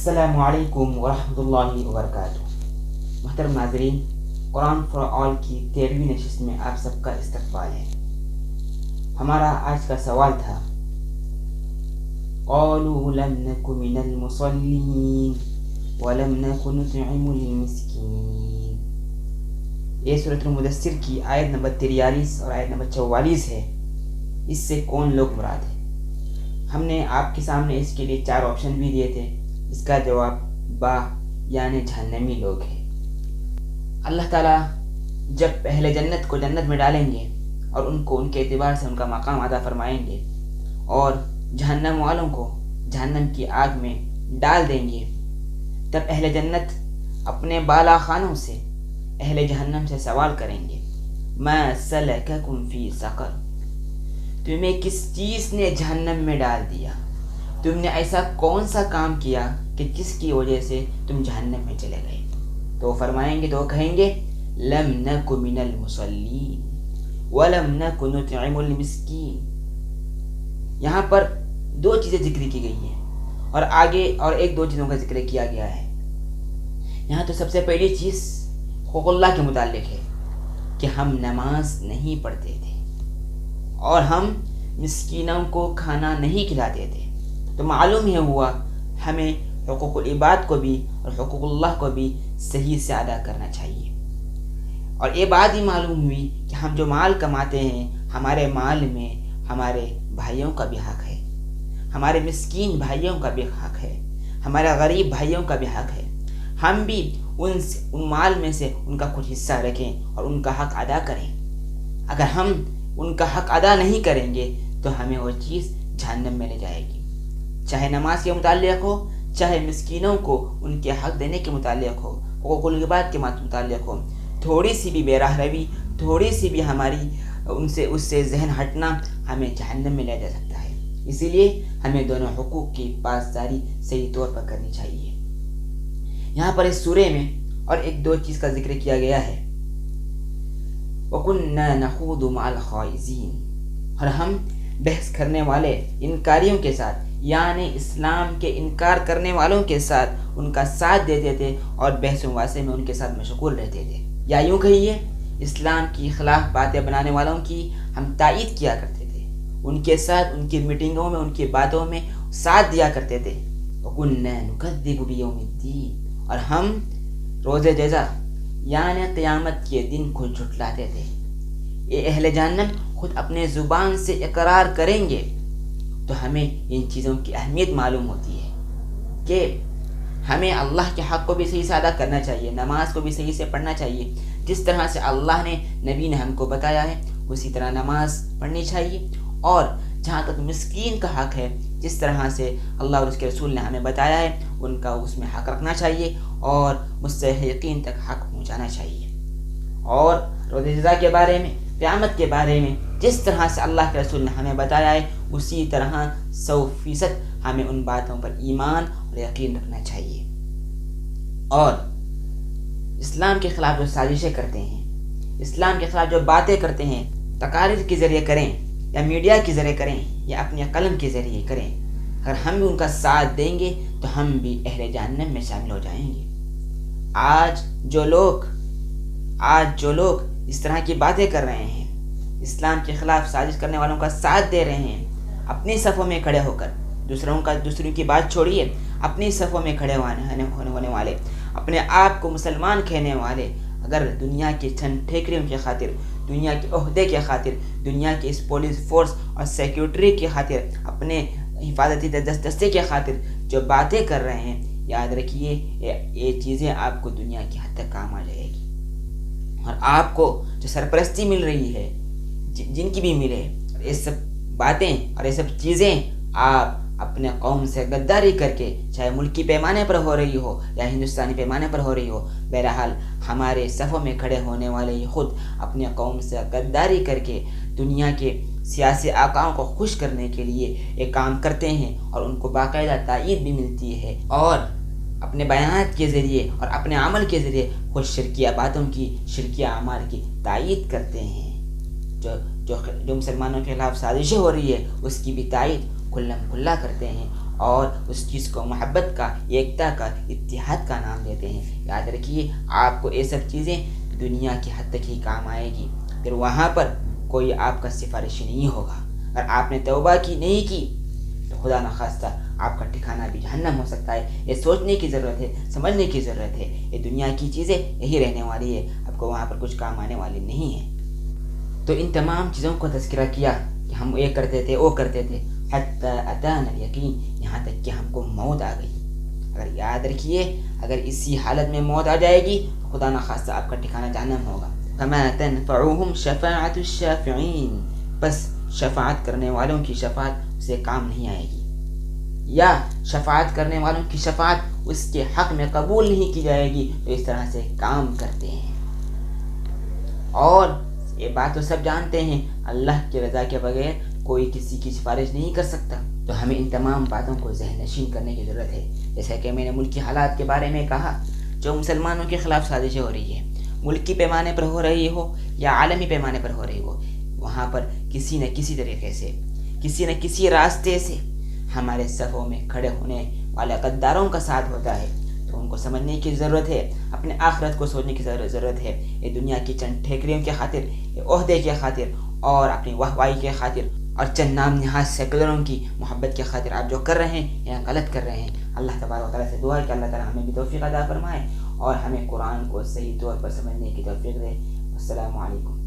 السلام علیکم ورحمۃ اللہ وبرکاتہ۔ محترم ناظرین، قرآن فار آل کی 13ویں نشست میں آپ سب کا استقبال ہے۔ ہمارا آج کا سوال تھا قالوا لم نک من المصلین ولم نک نطعم المسکین۔ یہ سورۃ المدثر کی آیت نمبر 43 اور آیت نمبر 44 ہے۔ اس سے کون لوگ مراد ہیں؟ ہم نے آپ کے سامنے اس کے لیے 4 آپشن بھی دیے تھے۔ اس کا جواب با یعنی جہنمی لوگ ہیں۔ اللہ تعالیٰ جب اہل جنت کو جنت میں ڈالیں گے اور ان کو ان کے اعتبار سے ان کا مقام عطا فرمائیں گے اور جہنم والوں کو جہنم کی آگ میں ڈال دیں گے، تب اہل جنت اپنے بالا خانوں سے اہل جہنم سے سوال کریں گے ما سلککم فی سقر، تمہیں کس چیز نے جہنم میں ڈال دیا؟ تم نے ایسا کون سا کام کیا کہ جس کی وجہ سے تم جہنم میں چلے گئے؟ تو وہ فرمائیں گے، تو وہ کہیں گے لم نک من المصلین ولم نک نطعم المسکین۔ یہاں پر 2 چیزیں ذکر کی گئی ہیں اور آگے اور 1-2 چیزوں کا ذکر کیا گیا ہے۔ یہاں تو سب سے پہلی چیز حقوق اللہ کے متعلق ہے کہ ہم نماز نہیں پڑھتے تھے اور ہم مسکینوں کو کھانا نہیں کھلاتے تھے۔ تو معلوم ہی ہوا ہمیں حقوق العباد کو بھی اور حقوق اللہ کو بھی صحیح سے ادا کرنا چاہیے۔ اور یہ بات ہی معلوم ہوئی کہ ہم جو مال کماتے ہیں، ہمارے مال میں ہمارے بھائیوں کا بھی حق ہے، ہمارے مسکین بھائیوں کا بھی حق ہے، ہمارے غریب بھائیوں کا بھی حق ہے۔ ہم بھی ان مال میں سے ان کا کچھ حصہ رکھیں اور ان کا حق ادا کریں۔ اگر ہم ان کا حق ادا نہیں کریں گے تو ہمیں وہ چیز جہنم میں لے جائے گی، چاہے نماز کے متعلق ہو، چاہے مسکینوں کو ان کے حق دینے کے متعلق ہو، حقوق العباد کے متعلق ہو۔ تھوڑی سی بھی بے راہ روی، تھوڑی سی بھی ہماری اس سے ذہن ہٹنا ہمیں جہنم میں لے جا سکتا ہے۔ اسی لیے ہمیں دونوں حقوق کی پاسداری صحیح طور پر کرنی چاہیے۔ یہاں پر اس سورے میں اور 1-2 چیز کا ذکر کیا گیا ہے، وَكُنَّا نَخُوضُ مَعَ الْخَائِضِينَ، اور ہم بحث کرنے والے انکاریوں کے ساتھ یعنی اسلام کے انکار کرنے والوں کے ساتھ ان کا ساتھ دیتے تھے اور بحث و مباحثے میں ان کے ساتھ مشغول رہتے تھے، یا یوں کہیے اسلام کی خلاف باتیں بنانے والوں کی ہم تائید کیا کرتے تھے، ان کے ساتھ ان کی میٹنگوں میں ان کی باتوں میں ساتھ دیا کرتے تھے۔ وَكُنَّا نُكَذِّبُ بِيَوْمِ الدِّينِ، اور ہم روز جزا یعنی قیامت کے دن کو جھٹلاتے تھے۔ یہ اہل جہنم خود اپنے زبان سے اقرار کریں گے تو ہمیں ان چیزوں کی اہمیت معلوم ہوتی ہے کہ ہمیں اللہ کے حق کو بھی صحیح سے ادا کرنا چاہیے، نماز کو بھی صحیح سے پڑھنا چاہیے۔ جس طرح سے اللہ نے نبی نے ہم کو بتایا ہے اسی طرح نماز پڑھنی چاہیے، اور جہاں تک مسکین کا حق ہے جس طرح سے اللہ اور اس کے رسول نے ہمیں بتایا ہے ان کا اس میں حق رکھنا چاہیے اور مستحقین تک حق پہنچانا چاہیے۔ اور روز جزا کے بارے میں، قیامت کے بارے میں جس طرح سے اللہ کے رسول نے ہمیں بتایا ہے اسی طرح 100% ہمیں ان باتوں پر ایمان اور یقین رکھنا چاہیے۔ اور اسلام کے خلاف جو سازشیں کرتے ہیں، اسلام کے خلاف جو باتیں کرتے ہیں، تقاریر کے ذریعے کریں یا میڈیا کے ذریعے کریں یا اپنے قلم کے ذریعے کریں، اگر ہم بھی ان کا ساتھ دیں گے تو ہم بھی اہل جہنم میں شامل ہو جائیں گے۔ آج جو لوگ اس طرح کی باتیں کر رہے ہیں، اسلام کے خلاف سازش کرنے والوں کا ساتھ دے رہے ہیں، اپنی صفوں میں کھڑے ہو کر دوسروں کی بات چھوڑیے، اپنی صفوں میں کھڑے ہونے والے، اپنے آپ کو مسلمان کہنے والے، اگر دنیا کی چند ٹھیکریوں کی خاطر، دنیا کے عہدے کی خاطر، دنیا کی اس پولیس فورس اور سیکیورٹی کی خاطر، اپنے حفاظتی دستے کی خاطر جو باتیں کر رہے ہیں، یاد رکھیے یہ چیزیں آپ کو دنیا کی حد تک کام آ جائے گی، اور آپ کو جو سرپرستی مل رہی ہے جن کی بھی ملے، یہ سب باتیں اور یہ سب چیزیں آپ اپنے قوم سے غداری کر کے، چاہے ملکی پیمانے پر ہو رہی ہو یا ہندوستانی پیمانے پر ہو رہی ہو، بہرحال ہمارے صفوں میں کھڑے ہونے والے ہی خود اپنے قوم سے غداری کر کے دنیا کے سیاسی آقاؤں کو خوش کرنے کے لیے یہ کام کرتے ہیں، اور ان کو باقاعدہ تائید بھی ملتی ہے، اور اپنے بیانات کے ذریعے اور اپنے عمل کے ذریعے خود شرکیہ باتوں کی، شرکیہ اعمال کی تائید کرتے ہیں۔ جو مسلمانوں کے خلاف سازشیں ہو رہی ہے اس کی بھی تائید کھلم کھلا کرتے ہیں اور اس چیز کو محبت کا، ایکتا کا، اتحاد کا نام دیتے ہیں۔ یاد رکھیے آپ کو یہ سب چیزیں دنیا کی حد تک ہی کام آئے گی، پھر وہاں پر کوئی آپ کا سفارش نہیں ہوگا۔ اگر آپ نے توبہ کی نہیں کی تو خدا نخواستہ آپ کا ٹھکانہ بھی جہنم ہو سکتا ہے۔ یہ سوچنے کی ضرورت ہے، سمجھنے کی ضرورت ہے۔ یہ دنیا کی چیزیں یہی رہنے والی ہے، آپ کو وہاں پر کچھ کام آنے والی نہیں ہے۔ تو ان تمام چیزوں کو تذکرہ کیا کہ ہم یہ کرتے تھے، وہ کرتے تھے، حتی اتانا الیقین، یہاں تک کہ ہم کو موت آ گئی۔ اگر یاد رکھیے اگر اسی حالت میں موت آ جائے گی تو خدا نخواستہ آپ کا ٹھکانہ جہنم ہوگا۔ فما تنفعهم شفاعۃ الشافعین، بس شفاعت کرنے والوں کی شفاعت اسے کام نہیں آئے گی، یا شفاعت کرنے والوں کی شفاعت اس کے حق میں قبول نہیں کی جائے گی، تو اس طرح سے کام کرتے ہیں۔ اور یہ بات تو سب جانتے ہیں اللہ کی رضا کے بغیر کوئی کسی کی سفارش نہیں کر سکتا، تو ہمیں ان تمام باتوں کو ذہن نشین کرنے کی ضرورت ہے۔ جیسا کہ میں نے ملکی حالات کے بارے میں کہا، جو مسلمانوں کے خلاف سازشیں ہو رہی ہے، ملکی پیمانے پر ہو رہی ہو یا عالمی پیمانے پر ہو رہی ہو، وہاں پر کسی نہ کسی طریقے سے، کسی نہ کسی راستے سے ہمارے صفوں میں کھڑے ہونے والے غداروں کا ساتھ ہوتا ہے۔ تو ان کو سمجھنے کی ضرورت ہے، اپنے آخرت کو سوچنے کی ضرورت ہے۔ یہ دنیا کی چند ٹھیکریوں کی خاطر، یہ عہدے کی خاطر اور اپنی واہوائی کی خاطر اور چند نام نہاد سیکولروں کی محبت کی خاطر آپ جو کر رہے ہیں یا غلط کر رہے ہیں، اللہ تبارک و تعالیٰ سے دعا ہے کہ اللہ تعالیٰ ہمیں بھی توفیق عطا فرمائے اور ہمیں قرآن کو صحیح طور پر سمجھنے کی توفیق دے۔ السلام علیکم۔